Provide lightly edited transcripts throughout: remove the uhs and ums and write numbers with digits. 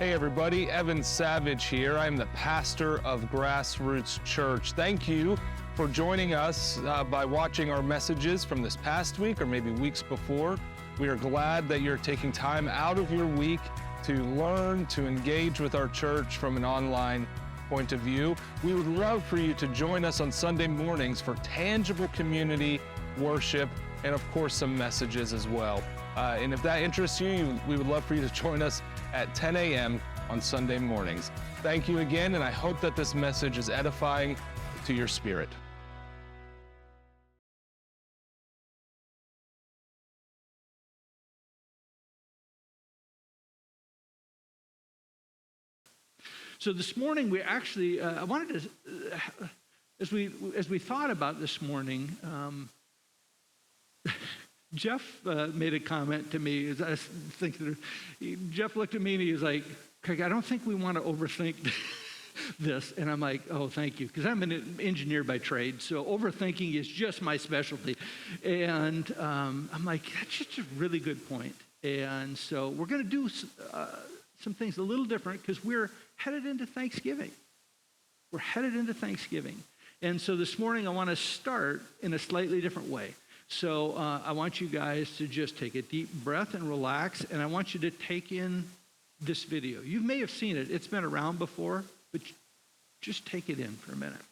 Hey everybody, Evan Savage here. I'm the pastor of Grassroots Church. Thank you for joining us by watching our messages from this past week or maybe weeks before. We are glad that you're taking time out of your week to learn, to engage with our church from an online point of view. We would love for you to join us on Sunday mornings for tangible community worship and of course some messages as well. And if that interests you, we would love for you to join us at 10 a.m. on Sunday mornings. Thank you again, and I hope that this message is edifying to your spirit. So this morning, we actually, I wanted to, as we thought about this morning, Jeff made a comment to me. As I was thinking, Jeff looked at me and he was like, "Craig, I don't think we want to overthink this." And I'm like, "Oh, thank you," because I'm an engineer by trade, so overthinking is just my specialty. And I'm like, that's just a really good point. And so we're going to do some things a little different because we're headed into Thanksgiving. We're headed into Thanksgiving. And so this morning I want to start in a slightly different way. So I want you guys to just take a deep breath and relax, and I want you to take in this video. You may have seen it. It's been around before, but just take it in for a minute.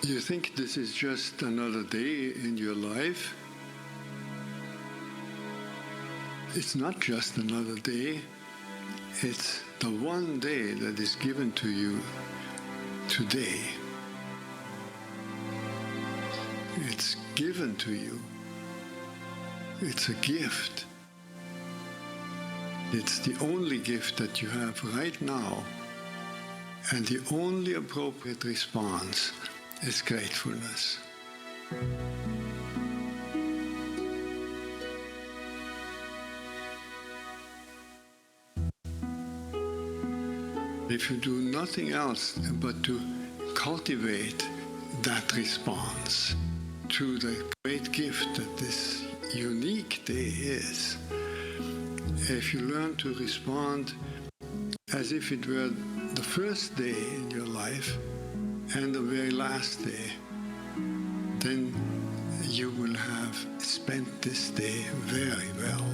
You think this is just another day in your life? It's not just another day. It's the one day that is given to you today. It's given to you. It's a gift. It's the only gift that you have right now. And the only appropriate response is gratefulness. If you do nothing else but to cultivate that response to the great gift that this unique day is, if you learn to respond as if it were the first day in your life, and the very last day, then you will have spent this day very well.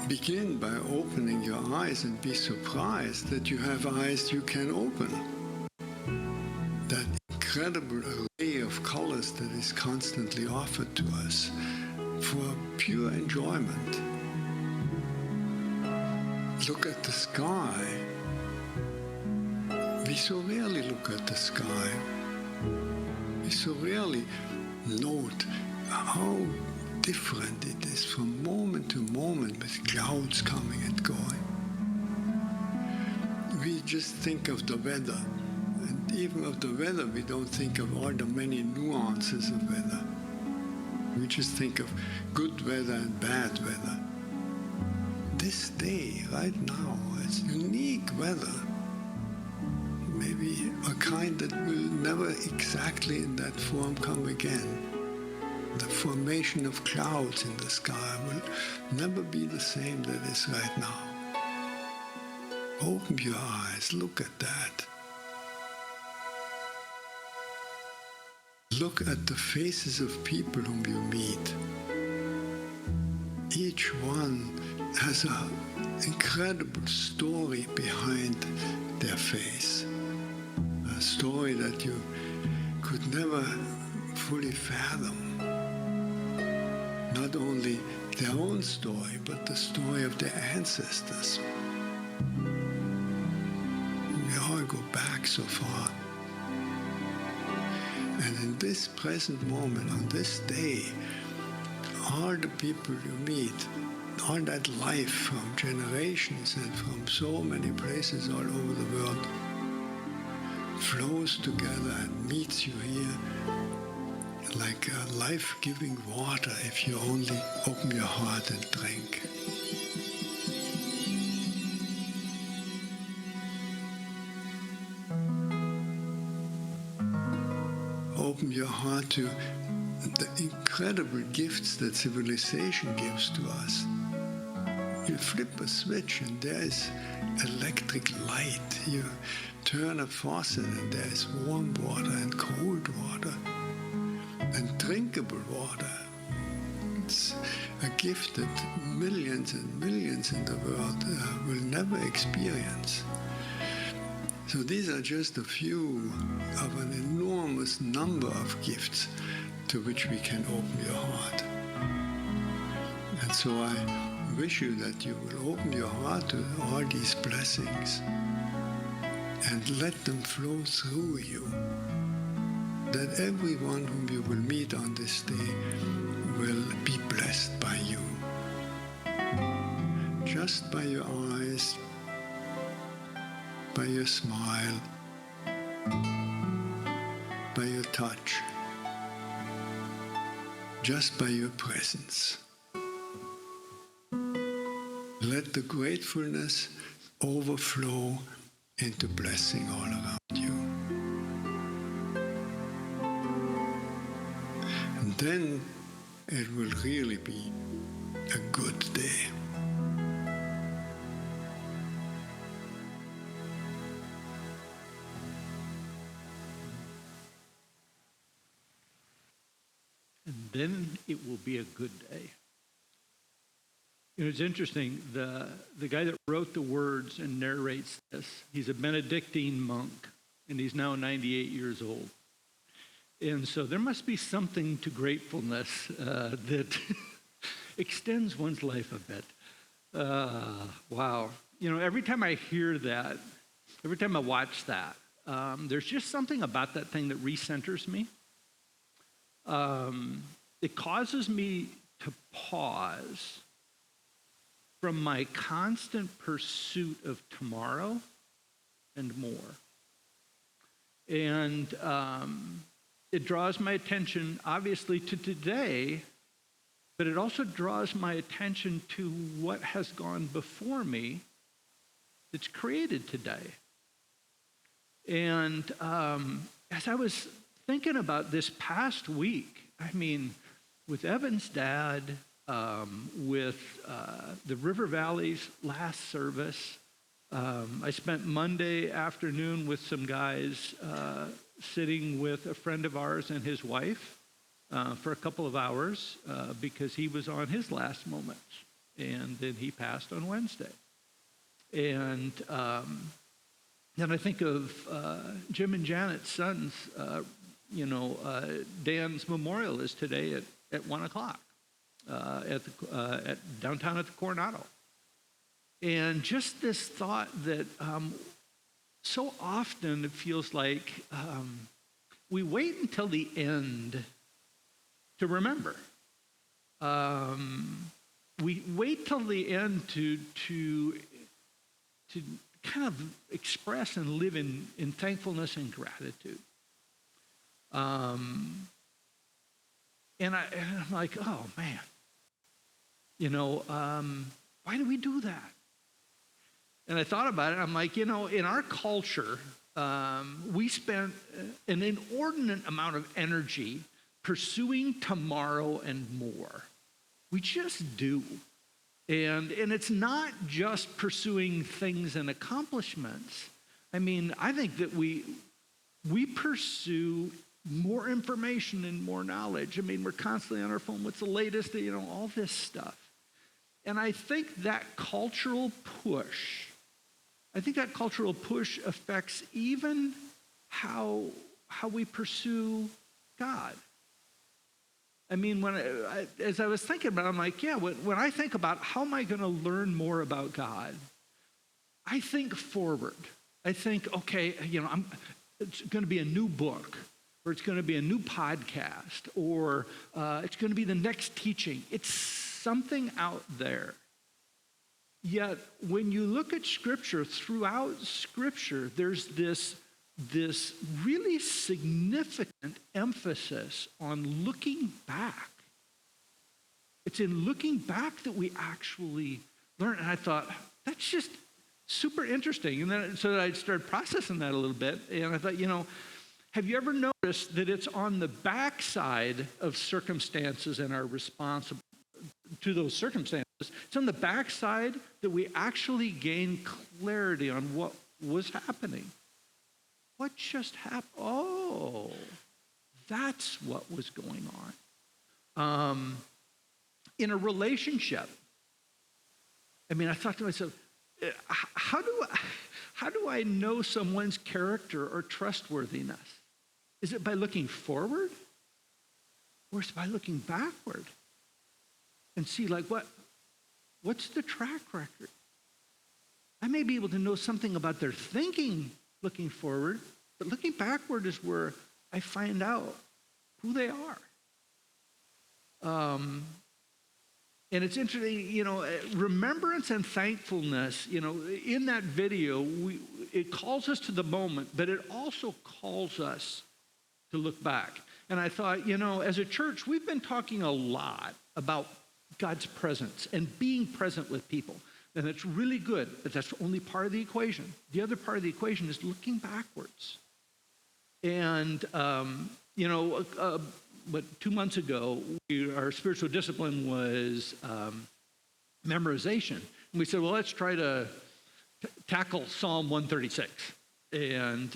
Begin by opening your eyes and be surprised that you have eyes you can open. That incredible array of colors that is constantly offered to us for pure enjoyment. Look at the sky. We so rarely look at the sky. We so rarely note how different it is from moment to moment with clouds coming and going. We just think of the weather. And even of the weather, we don't think of all the many nuances of weather. We just think of good weather and bad weather. This day, right now, it's unique weather. Maybe a kind that will never exactly in that form come again. The formation of clouds in the sky will never be the same that is right now. Open your eyes, look at that. Look at the faces of people whom you meet. Each one has an incredible story behind their face. A story that you could never fully fathom. Not only their own story, but the story of their ancestors. We all go back so far. And in this present moment, on this day, all the people you meet all that life from generations and from so many places all over the world flows together and meets you here like a life-giving water if you only open your heart and drink. Open your heart to the incredible gifts that civilization gives to us. You flip a switch and there is electric light. You turn a faucet and there is warm water and cold water and drinkable water. It's a gift that millions and millions in the world will never experience. So these are just a few of an enormous number of gifts to which we can open your heart. And so I wish you that you will open your heart to all these blessings and let them flow through you, that everyone whom you will meet on this day will be blessed by you. Just by your eyes, by your smile, by your touch, just by your presence. Let the gratefulness overflow into blessing all around you. And then it will really be a good day. And then it will be a good day. You know, it's interesting, the guy that wrote the words and narrates this, he's a Benedictine monk, and he's now 98 years old. And so there must be something to gratefulness that extends one's life a bit. Wow. You know, every time I hear that, every time I watch that, there's just something about that thing that recenters me. It causes me to pause from my constant pursuit of tomorrow and more. And it draws my attention, obviously, to today, but it also draws my attention to what has gone before me that's created today. And as I was thinking about this past week, I mean, with Evan's dad, with the River Valley's last service, I spent Monday afternoon with some guys sitting with a friend of ours and his wife for a couple of hours because he was on his last moments, and then he passed on Wednesday. And then I think of Jim and Janet's sons. Dan's memorial is today at 1 o'clock at downtown at the Coronado. And just this thought that so often it feels like we wait until the end to remember. We wait till the end to kind of express and live in thankfulness and gratitude. And I'm like, oh man, why do we do that? And I thought about it. I'm like, in our culture, we spend an inordinate amount of energy pursuing tomorrow and more. We just do. And it's not just pursuing things and accomplishments. I mean, I think that we pursue more information and more knowledge. I mean, we're constantly on our phone. What's the latest? All this stuff. And I think that cultural push affects even how we pursue God. I mean, as I was thinking about it, I'm like, yeah, when I think about how am I going to learn more about God, I think forward. I think, okay, it's going to be a new book, or it's going to be a new podcast, or it's going to be the next teaching. It's something out there. Yet, when you look at Scripture, throughout Scripture, there's this really significant emphasis on looking back. It's in looking back that we actually learn. And I thought, that's just super interesting. And then so I started processing that a little bit. And I thought, have you ever noticed that it's on the backside of circumstances and our response to those circumstances? It's on the backside that we actually gain clarity on what was happening. What just happened? Oh, that's what was going on. In a relationship, I thought to myself, how do I know someone's character or trustworthiness? Is it by looking forward? Or is it by looking backward? And see, what's the track record? I may be able to know something about their thinking looking forward, but looking backward is where I find out who they are. And it's interesting, remembrance and thankfulness, in that video, it calls us to the moment, but it also calls us to look back. And I thought, as a church, we've been talking a lot about God's presence and being present with people. And it's really good, but that's only part of the equation. The other part of the equation is looking backwards. And, 2 months ago, our spiritual discipline was memorization. And we said, well, let's try to tackle Psalm 136. And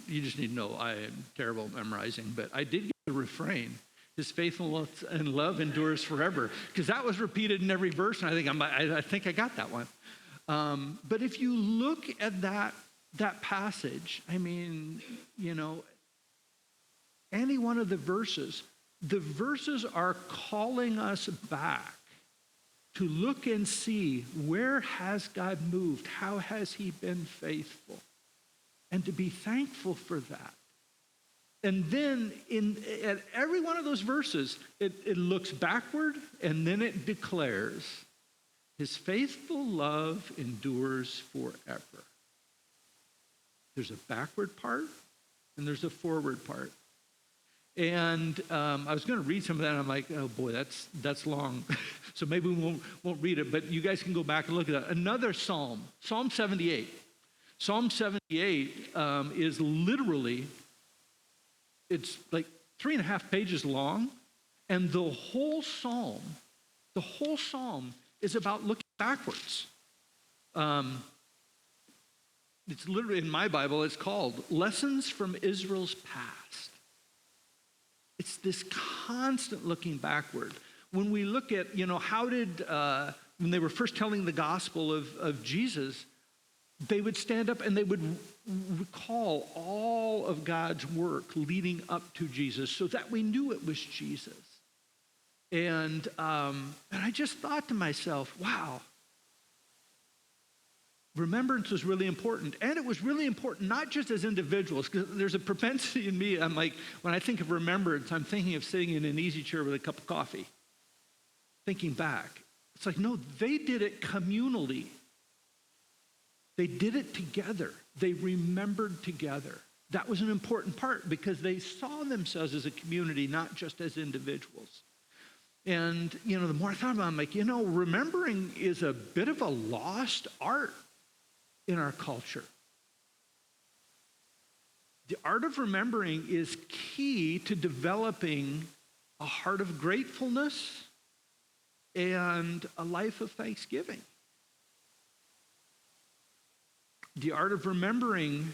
you just need to know I am terrible at memorizing, but I did get the refrain. His faithfulness and love endures forever, because that was repeated in every verse, and I think I got that one. But if you look at that passage, any one of the verses are calling us back to look and see, where has God moved? How has he been faithful? And to be thankful for that. And then at every one of those verses, it looks backward, and then it declares, his faithful love endures forever. There's a backward part, and there's a forward part. And I was going to read some of that, and I'm like, oh boy, that's long. So maybe we won't read it, but you guys can go back and look at that. Another psalm, Psalm 78. Psalm 78 is literally, it's like 3.5 pages long, and the whole psalm is about looking backwards. It's literally, in my Bible, it's called Lessons from Israel's Past. It's this constant looking backward. When we look at, when they were first telling the gospel of Jesus, they would stand up and they would recall all of God's work leading up to Jesus so that we knew it was Jesus. And I just thought to myself, wow, remembrance was really important. And it was really important, not just as individuals, because there's a propensity in me, I'm like, when I think of remembrance, I'm thinking of sitting in an easy chair with a cup of coffee, thinking back. It's like, no, they did it communally. They did it together. They remembered together. That was an important part because they saw themselves as a community, not just as individuals. And, the more I thought about it, I'm like, remembering is a bit of a lost art in our culture. The art of remembering is key to developing a heart of gratefulness and a life of thanksgiving. The art of remembering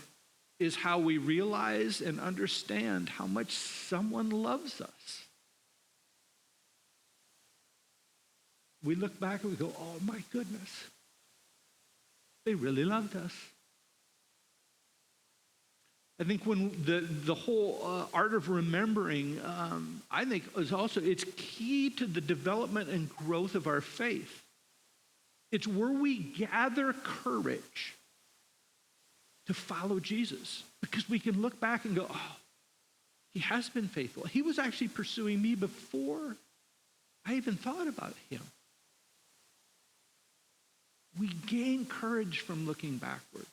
is how we realize and understand how much someone loves us. We look back and we go, oh my goodness, they really loved us. I think when the whole art of remembering, I think is also, it's key to the development and growth of our faith. It's where we gather courage to follow Jesus, because we can look back and go, oh, he has been faithful. He was actually pursuing me before I even thought about him. We gain courage from looking backwards.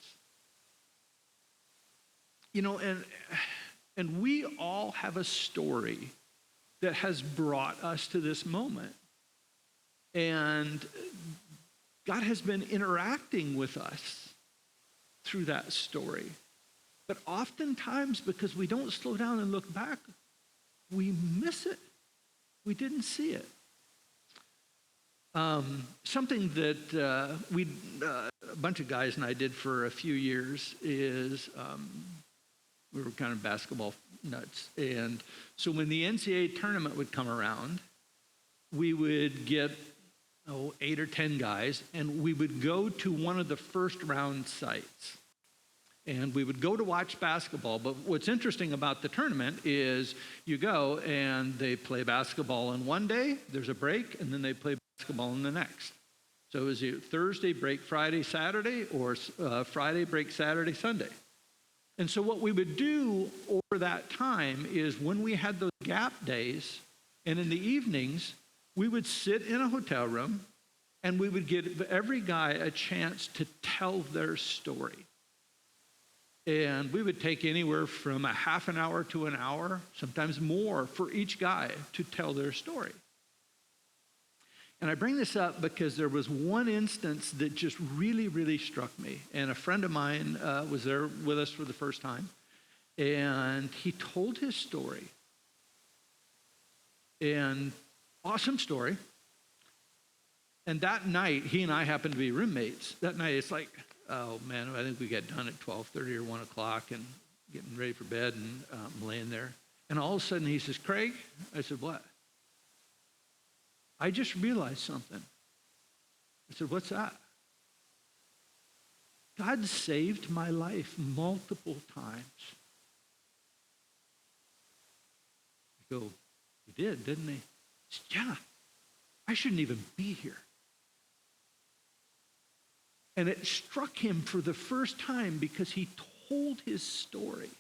You know, and we all have a story that has brought us to this moment. And God has been interacting with us through that story. But oftentimes, because we don't slow down and look back, we miss it. We didn't see it. Something that a bunch of guys and I did for a few years is we were kind of basketball nuts. And so when the NCAA tournament would come around, we would get 8 or 10 guys, and we would go to one of the first round sites. And we would go to watch basketball. But what's interesting about the tournament is you go and they play basketball on one day, there's a break, and then they play basketball on the next. So is it Thursday, break Friday, Saturday, or Friday, break Saturday, Sunday? And so what we would do over that time is when we had those gap days, and in the evenings, we would sit in a hotel room, and we would give every guy a chance to tell their story. And we would take anywhere from a half an hour to an hour, sometimes more, for each guy to tell their story. And I bring this up because there was one instance that just really, really struck me. And a friend of mine was there with us for the first time. And he told his story. And awesome story. And that night, he and I happened to be roommates. That night, it's like, oh man, I think we got done at 12:30 or 1 o'clock and getting ready for bed, and I'm laying there. And all of a sudden he says, Creig, I said, what? I just realized something. I said, what's that? God saved my life multiple times. I go, he did, didn't he? He said, yeah, I shouldn't even be here. And it struck him for the first time because he told his story.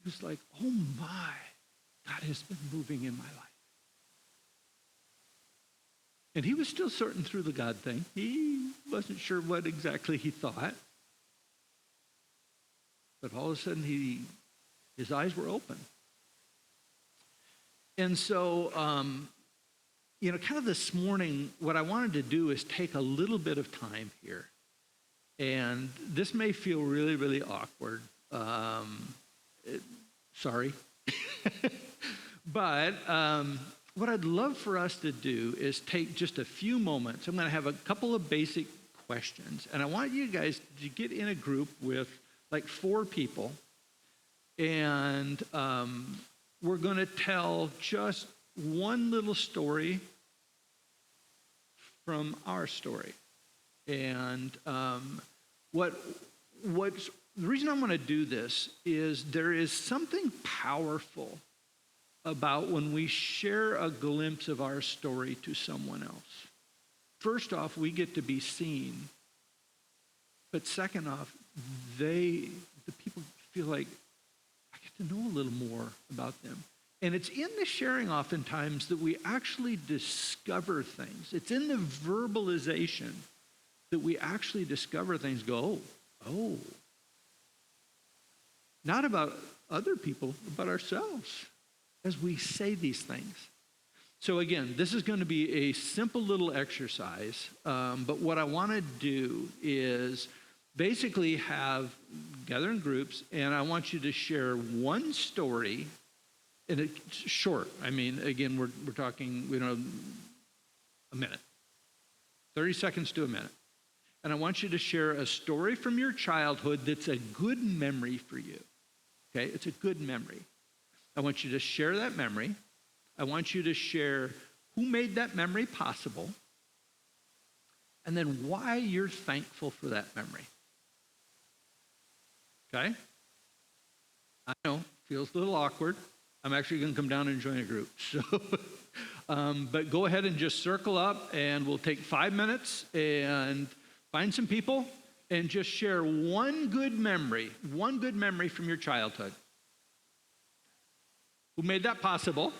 He was like, oh my, God has been moving in my life. And he was still sorting through the God thing. He wasn't sure what exactly he thought. But all of a sudden, his eyes were open. And so, kind of this morning, what I wanted to do is take a little bit of time here. And this may feel really, really awkward. Sorry. But what I'd love for us to do is take just a few moments. I'm going to have a couple of basic questions. And I want you guys to get in a group with like 4 people. And we're going to tell just one little story from our story. And what's the reason I want to do this is there is something powerful about when we share a glimpse of our story to someone else. First off, we get to be seen. But second off, the people feel like, I get to know a little more about them. And it's in the sharing oftentimes that we actually discover things. It's in the verbalization that we actually discover things, go, oh. Not about other people, but ourselves as we say these things. So again, this is going to be a simple little exercise, but what I want to do is basically gather in groups, and I want you to share one story, and it's short. I mean, again, we're talking, a minute, 30 seconds to a minute. And I want you to share a story from your childhood that's a good memory for you. Okay, it's a good memory. I want you to share that memory. I want you to share who made that memory possible, and then why you're thankful for that memory. Okay? I know, feels a little awkward. I'm actually going to come down and join a group. So, but go ahead and just circle up, and we'll take 5 minutes and find some people and just share one good memory from your childhood. Who made that possible?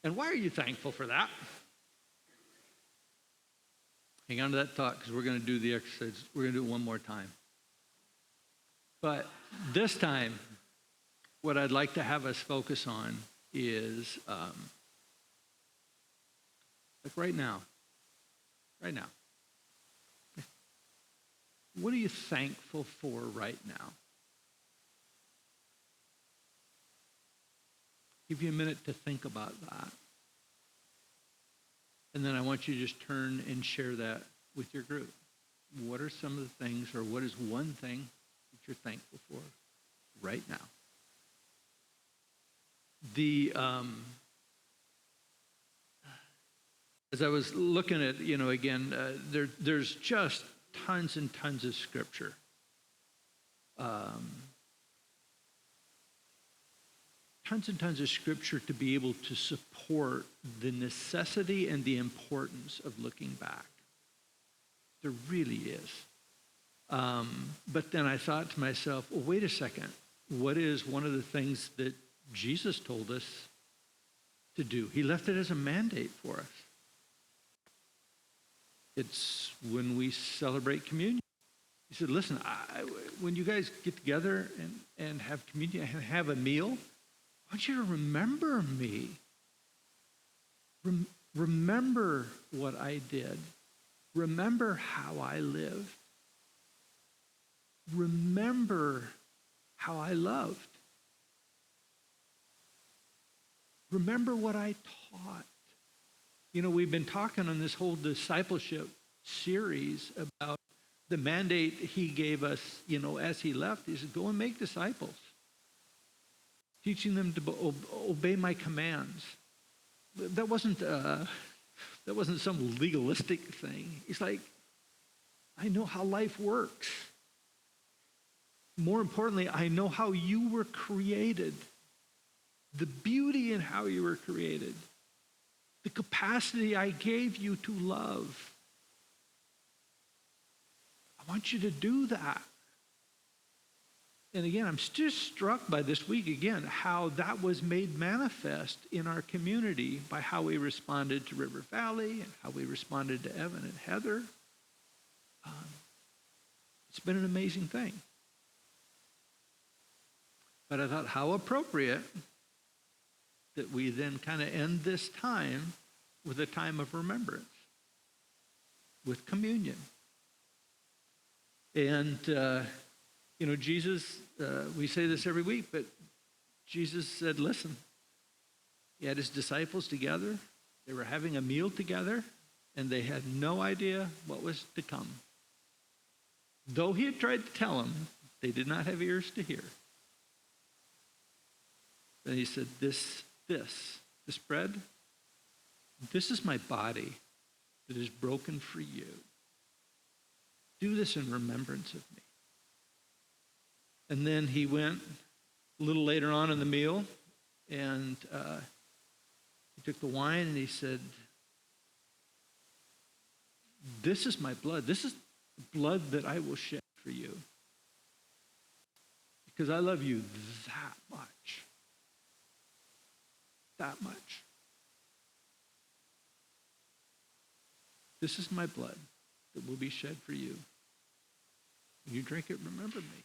And why are you thankful for that? Hang on to that thought because we're going to do the exercise. We're going to do it one more time. But this time, what I'd like to have us focus on is like right now. Right now. What are you thankful for right now? Give you a minute to think about that. And then I want you to just turn and share that with your group. What are some of the things, or what is one thing that you're thankful for right now? As I was looking at, again, there's just tons and tons of scripture. Tons and tons of scripture to be able to support the necessity and the importance of looking back. There really is. But then I thought to myself, well, wait a second. What is one of the things that Jesus told us to do? He left it as a mandate for us. It's when we celebrate communion. He said, listen, when you guys get together and have communion and have a meal, I want you to remember me. Remember what I did. Remember how I lived. Remember how I loved. Remember what I taught. We've been talking on this whole discipleship series about the mandate he gave us, as he left. He said, go and make disciples. Teaching them to obey my commands. That wasn't some legalistic thing. It's like, I know how life works. More importantly, I know how you were created. The beauty in how you were created. The capacity I gave you to love. I want you to do that. And again, I'm just struck by this week again, how that was made manifest in our community by how we responded to River Valley and how we responded to Evan and Heather. It's been an amazing thing. But I thought, how appropriate that we then kind of end this time with a time of remembrance, with communion. And, Jesus, we say this every week, but Jesus said, listen, he had his disciples together. They were having a meal together, and they had no idea what was to come. Though he had tried to tell them, they did not have ears to hear. And he said, this bread, this is my body that is broken for you. Do this in remembrance of me. And then he went a little later on in the meal, and he took the wine and he said, this is my blood. This is the blood that I will shed for you. Because I love you that much. That much. This is my blood that will be shed for you. When you drink it, remember me.